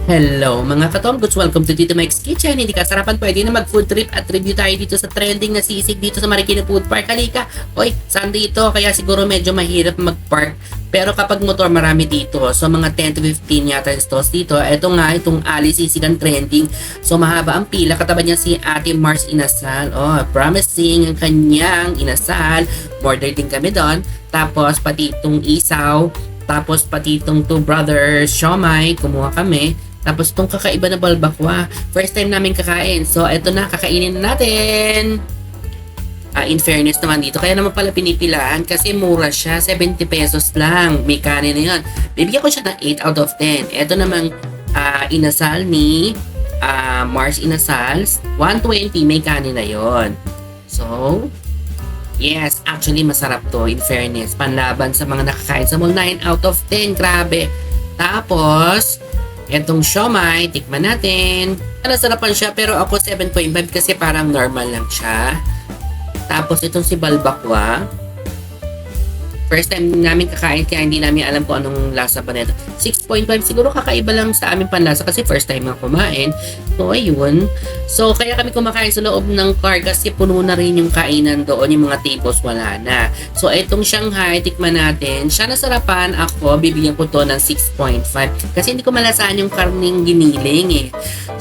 Hello mga katomgods! Welcome to Tito Mike's Kitchen. Hindi ka sarapan, pwede na mag-food trip at review tayo dito sa trending na sisig dito sa Marikina Food Park. Halika! Oy, Sunday ito kaya siguro medyo mahirap mag-park. Pero kapag motor marami dito. So mga 10 to 15 yata yung stalls dito. Ito nga, itong Ali Sisig ang trending. So mahaba ang pila. Katabi niya si Ate Mars Inasal. Oh, promising ang kanyang inasal. Border din kami doon. Tapos pati itong isaw. Tapos pati itong two brothers siomai. Kumuha kami. Tapos itong kakaiba na balbakwa. First time namin kakain. So, eto na. Kakainin na natin. In fairness naman dito. Kaya naman pala pinipilaan kasi mura siya. 70 pesos lang. May kanin na yun. Bibigyan ko siya ng 8 out of 10. Eto namang inasal ni Mars Inasal. 120. May kanin na yon. So, yes. Actually, masarap to. In fairness. Panlaban sa mga nakakain sa mall. 9 out of 10. Grabe. Tapos, etong siomai, tikman natin. Nasarapan siya pero ako 7.5 kasi parang normal lang siya. Tapos itong si balbakwa. First time namin kakain kaya hindi namin alam kung anong lasa pa nito. 6.5 siguro kakaiba lang sa aming panlasa kasi first time nga kumain. So ayun. So kaya kami kumakain sa loob ng car kasi puno na rin yung kainan doon. Yung mga tables wala na. So itong Shanghai, tikman natin. Siya nasarapan ako. Bibigyan ko to ng 6.5 kasi hindi ko malasahan yung karning giniling eh.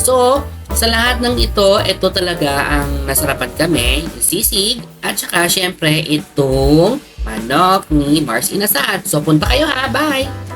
So sa lahat ng ito talaga ang nasarapan kami. Yung sisig at saka syempre itong manok ni Mars Inasal. So punta kayo ha. Bye!